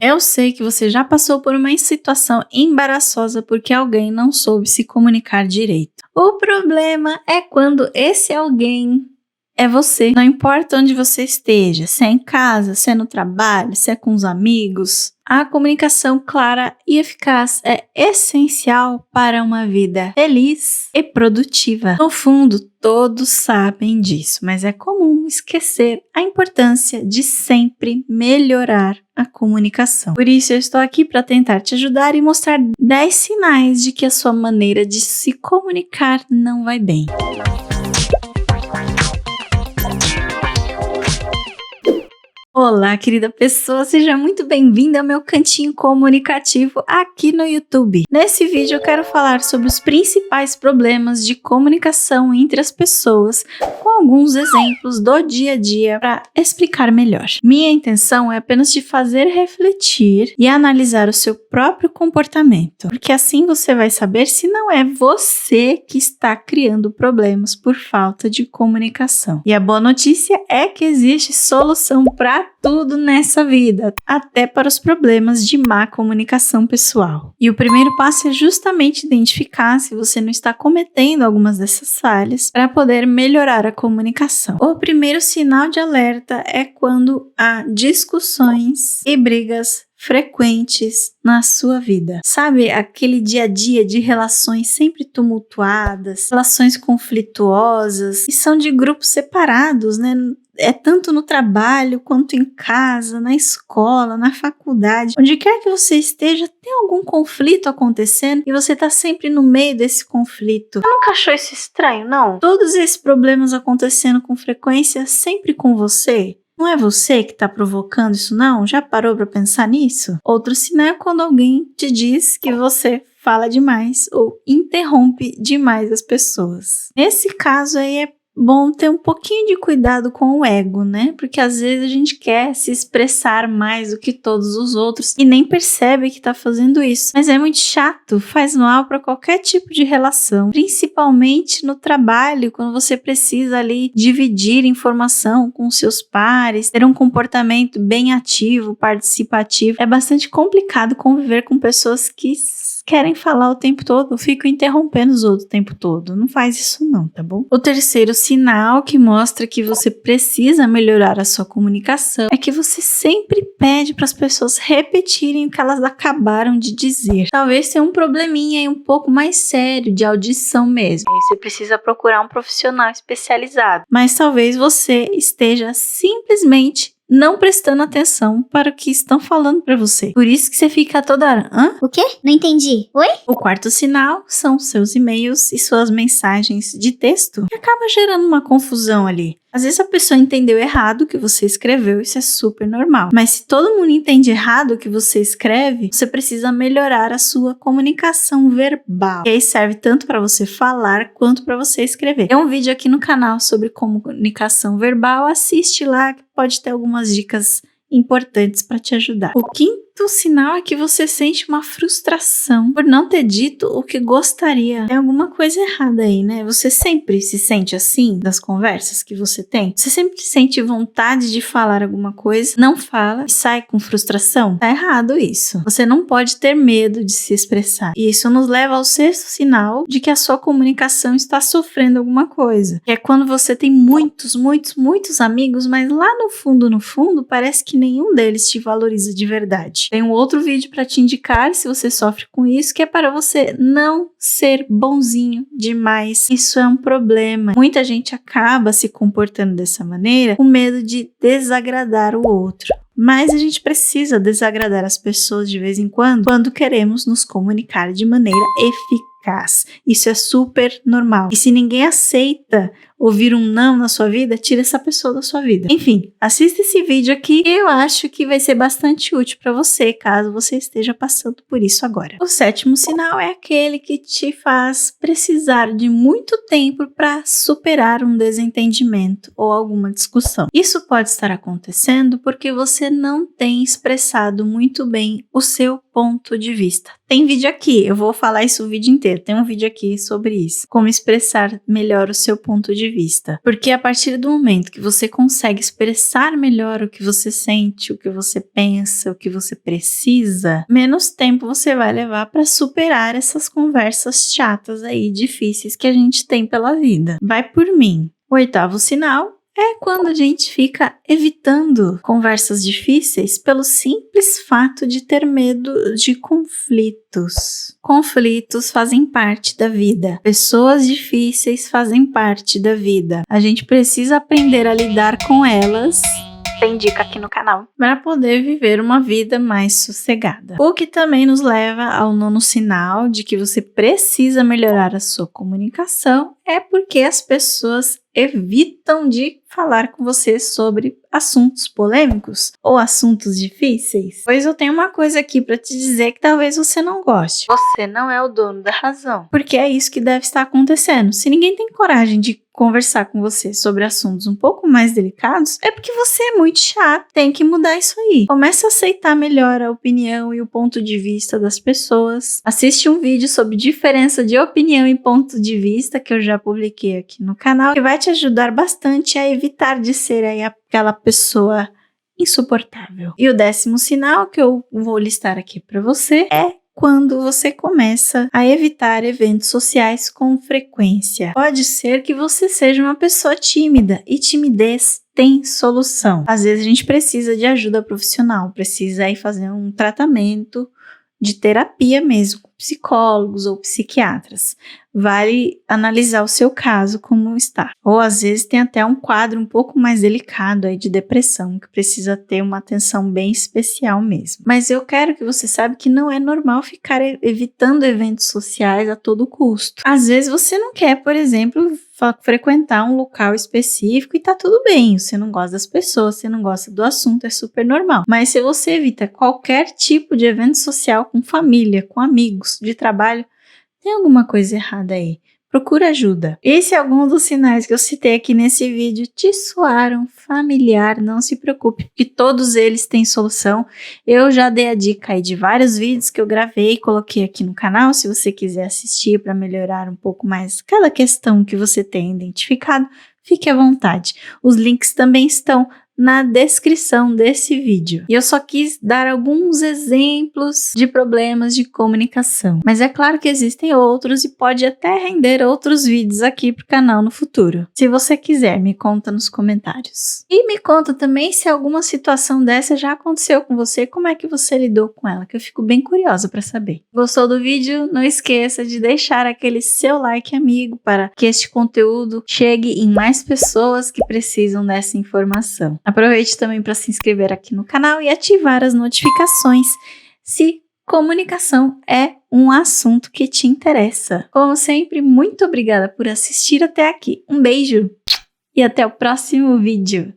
Eu sei que você já passou por uma situação embaraçosa porque alguém não soube se comunicar direito. O problema é quando esse alguém é você. Não importa onde você esteja, se é em casa, se é no trabalho, se é com os amigos, a comunicação clara e eficaz é essencial para uma vida feliz e produtiva. No fundo, todos sabem disso, mas é comum esquecer a importância de sempre melhorar a comunicação. Por isso, eu estou aqui para tentar te ajudar e mostrar 10 sinais de que a sua maneira de se comunicar não vai bem. Olá, querida pessoa, seja muito bem-vinda ao meu cantinho comunicativo aqui no YouTube. Nesse vídeo eu quero falar sobre os principais problemas de comunicação entre as pessoas, com alguns exemplos do dia a dia para explicar melhor. Minha intenção é apenas te fazer refletir e analisar o seu próprio comportamento, porque assim você vai saber se não é você que está criando problemas por falta de comunicação. E a boa notícia é que existe solução para tudo nessa vida, até para os problemas de má comunicação pessoal. E o primeiro passo é justamente identificar se você não está cometendo algumas dessas falhas para poder melhorar a comunicação. O primeiro sinal de alerta é quando há discussões e brigas frequentes na sua vida. Sabe, aquele dia a dia de relações sempre tumultuadas, relações conflituosas, e são de grupos separados, né? É tanto no trabalho, quanto em casa, na escola, na faculdade. Onde quer que você esteja, tem algum conflito acontecendo e você tá sempre no meio desse conflito. Você nunca achou isso estranho, não? Todos esses problemas acontecendo com frequência sempre com você? Não é você que está provocando isso, não? Já parou para pensar nisso? Outro sinal é quando alguém te diz que você fala demais ou interrompe demais as pessoas. Nesse caso aí é bom ter um pouquinho de cuidado com o ego, né? Porque às vezes a gente quer se expressar mais do que todos os outros e nem percebe que tá fazendo isso. Mas é muito chato, faz mal para qualquer tipo de relação, principalmente no trabalho, quando você precisa ali dividir informação com seus pares, ter um comportamento bem ativo, participativo. É bastante complicado conviver com pessoas que querem falar o tempo todo, ficam interrompendo os outros o tempo todo. Não faz isso não, tá bom? O terceiro sinal que mostra que você precisa melhorar a sua comunicação é que você sempre pede para as pessoas repetirem o que elas acabaram de dizer. Talvez tenha um probleminha aí um pouco mais sério de audição mesmo. Aí você precisa procurar um profissional especializado. Mas talvez você esteja simplesmente não prestando atenção para o que estão falando para você. Por isso que você fica toda hora, hã? O quê? Não entendi. Oi? O quarto sinal são seus e-mails e suas mensagens de texto, que acaba gerando uma confusão ali. Às vezes a pessoa entendeu errado o que você escreveu, isso é super normal. Mas se todo mundo entende errado o que você escreve, você precisa melhorar a sua comunicação verbal. E aí serve tanto para você falar quanto para você escrever. Tem um vídeo aqui no canal sobre comunicação verbal, assiste lá que pode ter algumas dicas importantes para te ajudar. O quinto sinal é que você sente uma frustração por não ter dito o que gostaria. Tem alguma coisa errada aí, né? Você sempre se sente assim das conversas que você tem? Você sempre sente vontade de falar alguma coisa, não fala e sai com frustração? Tá errado isso. Você não pode ter medo de se expressar. E isso nos leva ao sexto sinal de que a sua comunicação está sofrendo alguma coisa. Que é quando você tem muitos amigos, mas lá no fundo, parece que nenhum deles te valoriza de verdade. Tem um outro vídeo para te indicar se você sofre com isso, que é para você não ser bonzinho demais. Isso é um problema. Muita gente acaba se comportando dessa maneira com medo de desagradar o outro. Mas a gente precisa desagradar as pessoas de vez em quando queremos nos comunicar de maneira eficaz. Isso é super normal. E se ninguém aceita ouvir um não na sua vida, tira essa pessoa da sua vida. Enfim, assista esse vídeo aqui e eu acho que vai ser bastante útil para você, caso você esteja passando por isso agora. O sétimo sinal é aquele que te faz precisar de muito tempo para superar um desentendimento ou alguma discussão. Isso pode estar acontecendo porque você não tem expressado muito bem o seu ponto de vista. Tem vídeo aqui, eu vou falar isso o vídeo inteiro. Tem um vídeo aqui sobre isso. Como expressar melhor o seu ponto de de vista. Porque a partir do momento que você consegue expressar melhor o que você sente, o que você pensa, o que você precisa, menos tempo você vai levar para superar essas conversas chatas aí, difíceis que a gente tem pela vida. Vai por mim. O 8º sinal é quando a gente fica evitando conversas difíceis pelo simples fato de ter medo de conflitos. Conflitos fazem parte da vida. Pessoas difíceis fazem parte da vida. A gente precisa aprender a lidar com elas. Tem dica aqui no canal, para poder viver uma vida mais sossegada. O que também nos leva ao 9º sinal de que você precisa melhorar a sua comunicação é porque as pessoas evitam de falar com você sobre assuntos polêmicos ou assuntos difíceis. Pois eu tenho uma coisa aqui para te dizer que talvez você não goste. Você não é o dono da razão. Porque é isso que deve estar acontecendo. Se ninguém tem coragem de conversar com você sobre assuntos um pouco mais delicados, é porque você é muito chato. Tem que mudar isso aí. Começa a aceitar melhor a opinião e o ponto de vista das pessoas. Assiste um vídeo sobre diferença de opinião e ponto de vista que eu já publiquei aqui no canal, que vai te ajudar bastante a evitar de ser aí aquela pessoa insuportável. E o 10º sinal que eu vou listar aqui para você é quando você começa a evitar eventos sociais com frequência. Pode ser que você seja uma pessoa tímida e timidez tem solução. Às vezes a gente precisa de ajuda profissional, precisa ir fazer um tratamento de terapia mesmo, com psicólogos ou psiquiatras. Vale analisar o seu caso como está. Ou às vezes tem até um quadro um pouco mais delicado aí de depressão, que precisa ter uma atenção bem especial mesmo. Mas eu quero que você saiba que não é normal ficar evitando eventos sociais a todo custo. Às vezes você não quer, por exemplo, frequentar um local específico e tá tudo bem, você não gosta das pessoas, você não gosta do assunto, é super normal. Mas se você evita qualquer tipo de evento social com família, com amigos, de trabalho, tem alguma coisa errada aí. Procura ajuda. E se algum dos sinais que eu citei aqui nesse vídeo te soaram familiar, não se preocupe, porque todos eles têm solução. Eu já dei a dica aí de vários vídeos que eu gravei e coloquei aqui no canal, se você quiser assistir para melhorar um pouco mais cada questão que você tem identificado, fique à vontade. Os links também estão na descrição desse vídeo. E eu só quis dar alguns exemplos de problemas de comunicação. Mas é claro que existem outros e pode até render outros vídeos aqui pro canal no futuro. Se você quiser, me conta nos comentários. E me conta também se alguma situação dessa já aconteceu com você, como é que você lidou com ela, que eu fico bem curiosa para saber. Gostou do vídeo? Não esqueça de deixar aquele seu like, amigo, para que este conteúdo chegue em mais pessoas que precisam dessa informação. Aproveite também para se inscrever aqui no canal e ativar as notificações se comunicação é um assunto que te interessa. Como sempre, muito obrigada por assistir até aqui. Um beijo e até o próximo vídeo.